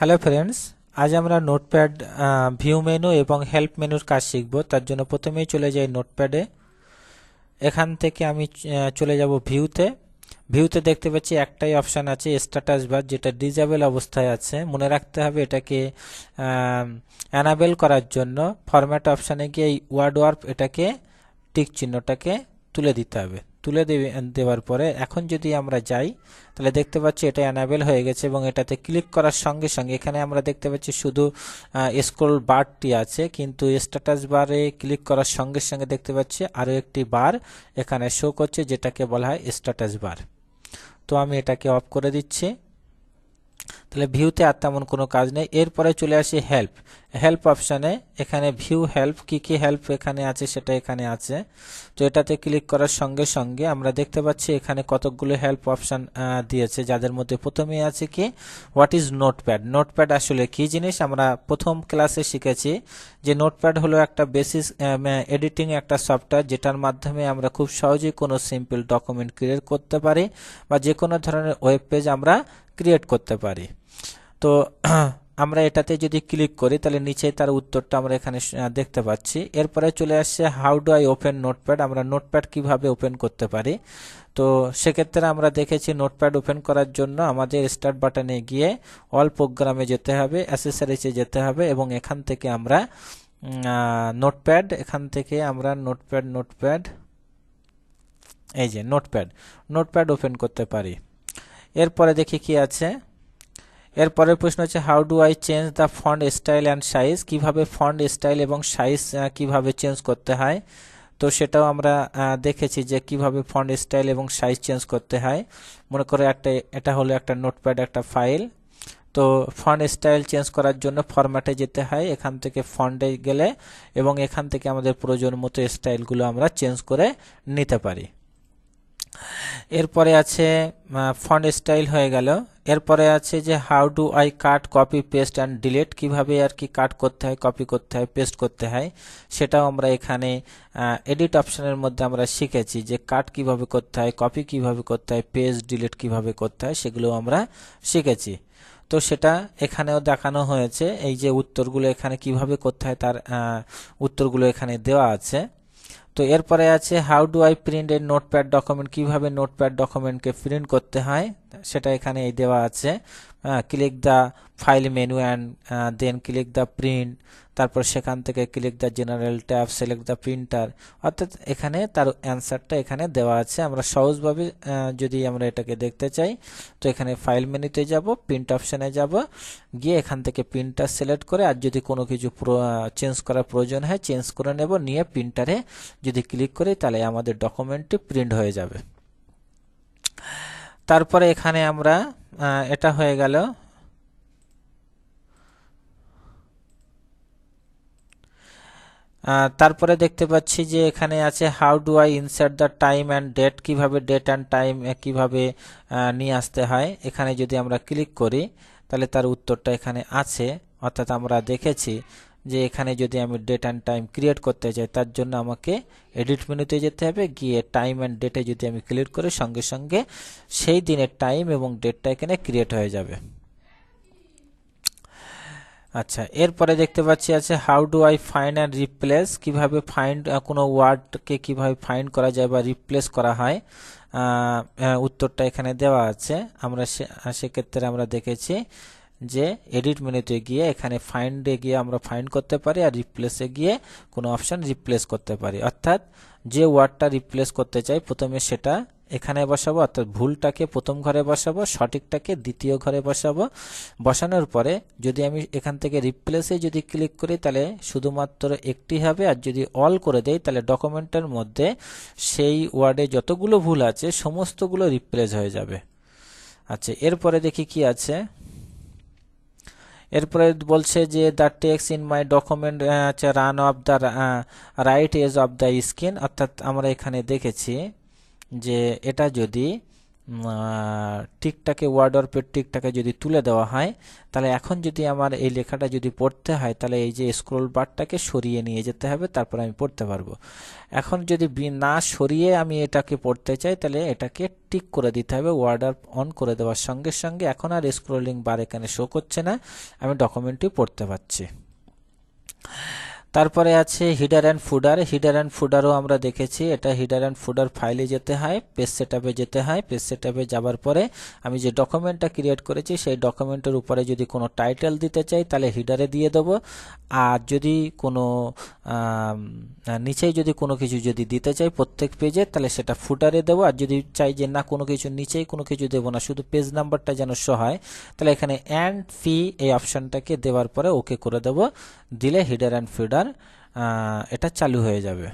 Hello friends, আজ আমরা notepad view menu এবং হেল্প মেনুর কাজ শিখব। তার জন্য প্রথমেই চলে যাই নোটপ্যাডে। এখান থেকে আমি চলে যাব ভিউতে। ভিউতে দেখতে পাচ্ছি একটাই অপশান আছে, স্ট্যাটাস বার, যেটা ডিজেবল অবস্থায় আছে। মনে রাখতে হবে এটাকে অ্যানাবেল করার জন্য ফরম্যাট অপশানে গিয়ে এই ওয়ার্ড ওয়ার্প এটাকে টিক চিহ্নটাকে তুলে দিতে হবে। তুলে দেওয়ার পরে এখন যদি আমরা যাই তাহলে দেখতে পাচ্ছি এটা অ্যানাবেল হয়ে গেছে এবং এটাতে ক্লিক করার সঙ্গে সঙ্গে এখানে আমরা দেখতে পাচ্ছি শুধু স্ক্রল বারটি আছে, কিন্তু স্ট্যাটাস বারে ক্লিক করার সঙ্গে সঙ্গে দেখতে পাচ্ছি আরও একটি বার এখানে শো করছে, যেটাকে বলা হয় স্ট্যাটাস বার। তো আমি এটাকে অফ করে দিচ্ছি। তাহলে ভিউতে আর তেমন কোনো কাজ নেই। এরপরে চলে আসি হেল্প। হেল্প অপশানে এখানে ভিউ হেল্প, কি হেল্প এখানে আছে সেটা এখানে আছে। তো এটাতে ক্লিক করার সঙ্গে সঙ্গে আমরা দেখতে পাচ্ছি এখানে কতকগুলো হেল্প অপশান দিয়েছে, যাদের মধ্যে প্রথমেই আছে কি হোয়াট ইজ নোটপ্যাড। নোটপ্যাড আসলে কি জিনিস আমরা প্রথম ক্লাসে শিখেছি যে নোটপ্যাড হলো একটা বেসিস এডিটিং একটা সফটওয়্যার, যেটার মাধ্যমে আমরা খুব সহজেই কোনো সিম্পল ডকুমেন্ট ক্রিয়েট করতে পারি বা যে কোনো ধরনের ওয়েব পেজ আমরা ক্রিয়েট করতে পারি। তো আমরা এটাতে যদি ক্লিক করি তাহলে নিচে তার উত্তরটা আমরা এখানে দেখতে পাচ্ছি। এরপরে চলে আসছে how do I open notepad, আমরা নোটপ্যাড কিভাবে ওপেন করতে পারি। তো সেক্ষেত্রে আমরা দেখেছি নোটপ্যাড ওপেন করার জন্য আমাদের স্টার্ট বাটনে গিয়ে অল প্রোগ্রামে যেতে হবে, অ্যাসেসরিজে যেতে হবে এবং এখান থেকে আমরা নোটপ্যাড, এখান থেকে আমরা নোটপ্যাড এই যে নোটপ্যাড ওপেন করতে পারি। এরপরে দেখি কি আছে। এরপরের প্রশ্ন হচ্ছে how do I change the font style and size, কিভাবে ফন্ট স্টাইল এবং সাইজ কিভাবে চেঞ্জ করতে হয়। তো সেটাও আমরা দেখেছি যে কিভাবে ফন্ট স্টাইল এবং সাইজ চেঞ্জ করতে হয়। মনে করে এটা হলো একটা নোটপ্যাড, একটা ফাইল। তো ফন্ট স্টাইল চেঞ্জ করার জন্য ফরম্যাটে যেতে হয়, এখান থেকে ফন্টে গেলে এবং এখান থেকে আমাদের প্রয়োজন মতো স্টাইলগুলো আমরা চেঞ্জ করে নিতে পারি। এরপরে আছে ফন্ট স্টাইল হয়ে গেল। এরপরে আছে যে how do I cut, copy, paste and delete, কিভাবে আর কি কাট করতে হয়, কপি করতে হয়, পেস্ট করতে হয়। সেটাও আমরা এখানে এডিট অপশনের মধ্যে আমরা শিখেছি যে কাট কিভাবে করতে হয়, কপি কিভাবে করতে হয়, পেস্ট ডিলিট কিভাবে করতে হয়, সেগুলো আমরা শিখেছি। তো সেটা এখানেও দেখানো হয়েছে, এই যে উত্তরগুলো এখানে কিভাবে করতে হয় তার উত্তরগুলো এখানে দেওয়া আছে। তো এরপরে আছে how do I print a Notepad document, কিভাবে নোটপ্যাড ডকুমেন্টকে প্রিন্ট করতে হয় সেটা এখানে দেওয়া আছে। Click the file menu and then click the print, তারপর সেখান থেকে click the general tab, select the printer. অর্থাৎ এখানে তার অ্যান্সারটা এখানে দেওয়া আছে। আমরা সহজভাবে যদি আমরা এটাকে দেখতে চাই তো এখানে ফাইল মেনুতে যাব, প্রিন্ট অপশানে যাব, গিয়ে এখান থেকে প্রিন্টার সিলেক্ট করে আর যদি কোনো কিছু চেঞ্জ করার প্রয়োজন হয় চেঞ্জ করে নেব, নিয়ে প্রিন্টারে যদি ক্লিক করি তাহলে আমাদের ডকুমেন্টটি প্রিন্ট হয়ে যাবে। তারপরে এখানে আমরা এটা হয়ে গেল। তারপরে দেখতে পাচ্ছি যে এখানে আছে how do I insert the time and date, কিভাবে ডেট অ্যান্ড টাইম কিভাবে নিয়ে আসতে হয়। এখানে যদি আমরা ক্লিক করি তাহলে তার উত্তরটা এখানে আছে। অর্থাৎ আমরা দেখেছি যে এখানে যদি আমি ডেট অ্যান্ড টাইম ক্রিয়েট করতে চাই তার জন্য আমাকে এডিট মেনুতে যেতে হবে, গিয়ে টাইম অ্যান্ড ডেটে যদি আমি ক্লিক করি সঙ্গে সঙ্গে সেই দিনের টাইম এবং ডেটটা এখানে ক্রিয়েট হয়ে যাবে। আচ্ছা, এরপরে দেখতে পাচ্ছি আছে how do I find and replace, কিভাবে ফাইন্ড কোনো ওয়ার্ডকে কিভাবে ফাইন্ড করা যায় বা রিপ্লেস করা হয়। উত্তরটা এখানে দেওয়া আছে। আমরা সেক্ষেত্রে আমরা দেখেছি যে এডিট মেনুতে গিয়ে এখানে ফাইন্ডে গিয়ে আমরা ফাইন্ড করতে পারি আর রিপ্লেসে গিয়ে কোনো অপশন রিপ্লেস করতে পারি। অর্থাৎ যে ওয়ার্ডটা রিপ্লেস করতে চাই প্রথমে সেটা এখানে বসাবো, অর্থাৎ ভুলটাকে প্রথম ঘরে বসাবো, সঠিকটাকে দ্বিতীয় ঘরে বসাবো। বসানোর পরে যদি আমি এখান থেকে রিপ্লেসে যদি ক্লিক করি তাহলে শুধুমাত্র একটি হবে, আর যদি অল করে দেই তাহলে ডকুমেন্টের মধ্যে সেই ওয়ার্ডে যতগুলো ভুল আছে সমস্তগুলো রিপ্লেস হয়ে যাবে। আচ্ছা, এরপরে দেখি কি আছে। এরপরে বলছে যে the text in my document run off the right edge of the screen. অর্থাৎ আমরা এখানে দেখেছি যে এটা যদি টিকটাকে ওয়ার্ডরপের টিকটাকে যদি তুলে দেওয়া হয়, তাহলে এখন যদি আমার এই লেখাটা যদি পড়তে হয়, তাহলে এই যে স্ক্রল বারটাকে সরিয়ে নিয়ে যেতে হবে, তারপর আমি পড়তে পারবো। এখন যদি না সরিয়ে আমি এটাকে পড়তে চাই, তাহলে এটাকে টিক করে দিতে হবে ওয়ার্ডার অন করে দেওয়ার সঙ্গে সঙ্গে। এখন আর স্ক্রলিং বার এখানে শো করছে না, আমি ডকুমেন্টটি পড়তে পারছি। তারপরে আছে header and footer. Header and ফুডারও আমরা দেখেছি। এটা হিডার অ্যান্ড ফুডার ফাইলে যেতে হয়, পেজ সেটআপে যেতে হয়। পেজ সেটআপে যাবার পরে আমি যে ডকুমেন্টটা ক্রিয়েট করেছি সেই ডকুমেন্টের উপরে যদি কোনো টাইটেল দিতে চাই, তাহলে হিডারে দিয়ে দেবো। আর যদি কোনো নিচেই যদি কোনো কিছু যদি দিতে চাই প্রত্যেক পেজে, তাহলে সেটা ফুডারে দেবো। আর যদি চাই যে না, কোনো কিছু নিচেই কোনো কিছু দেবো না, শুধু পেজ নাম্বারটা যেন শো হয়, তাহলে এখানে অ্যান্ড ফি এই অপশানটাকে দেওয়ার পরে ওকে করে দেবো। দিলে হিডার অ্যান্ড ফুডার এটা চালু হয়ে যাবে।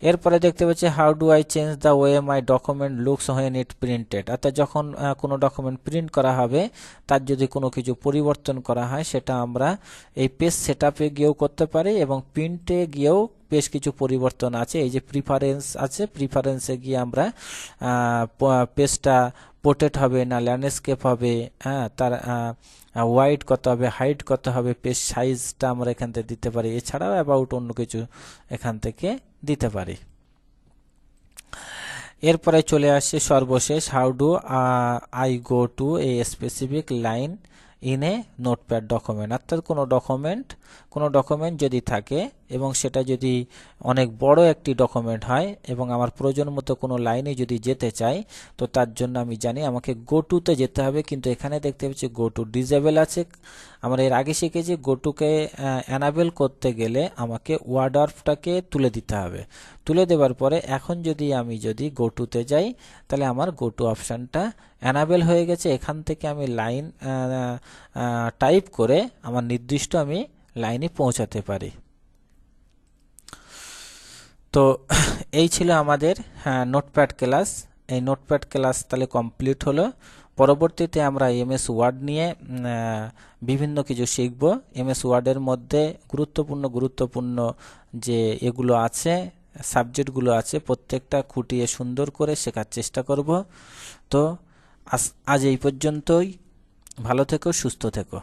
এরপরে দেখতে পাচ্ছি how do I change the way my document looks when it printed. অর্থাৎ যখন কোনো ডকুমেন্ট প্রিন্ট করা হবে, তার যদি কোনো কিছু পরিবর্তন করা হয়, সেটা আমরা এই পেজ সেটআপে গিয়েও করতে পারি এবং প্রিন্টে গিয়েও বেশ কিছু পরিবর্তন আছে। এই যে প্রিফারেন্স আছে, প্রিফারেন্সে গিয়ে আমরা পেজটা পোর্ট্রেট হবে না ল্যান্ডস্কেপ হবে, তার ওয়াইড কত হবে, হাইট কত হবে, পেজ সাইজটা আমরা এখান থেকে দিতে পারি। এছাড়াও অ্যাবাউট অন্য কিছু এখান থেকে দিতে পারি। এরপরে চলে আসছে সর্বশেষ, how do I go to a specific line in a Notepad document. অর্থাৎ কোনো ডকুমেন্ট যদি থাকে এবং সেটা যদি অনেক বড় একটি ডকুমেন্ট হয় এবং আমার প্রয়োজন মতো কোনো লাইনে যদি যেতে চাই, তো তার জন্য আমি জানি আমাকে গো টুতে যেতে হবে। কিন্তু এখানে দেখতে পাচ্ছি গো টু ডিজেবল আছে। আমরা এর আগে শিখেছি গো টুকে অ্যানাবেল করতে গেলে আমাকে ওয়ার্ডরটাকে তুলে দিতে হবে। তুলে দেওয়ার পরে এখন আমি যদি গো টুতে যাই, তাহলে আমার গো টু অপশানটা অ্যানাবেল হয়ে গেছে। এখান থেকে আমি লাইন টাইপ করে আমার নির্দিষ্ট আমি লাইনে পৌঁছাতে পারি। তো এই ছিল আমাদের নোটপ্যাড ক্লাস। এই নোটপ্যাড ক্লাস তাহলে কমপ্লিট হলো। পরবর্তীতে আমরা এমএস ওয়ার্ড নিয়ে বিভিন্ন কিছু শিখব। এমএস ওয়ার্ডের মধ্যে গুরুত্বপূর্ণ যে এগুলো আছে, সাবজেক্টগুলো আছে, প্রত্যেকটা খুঁটিয়ে সুন্দর করে শেখার চেষ্টা করব। তো আজ এই পর্যন্তই। ভালো থেকো, সুস্থ থেকো।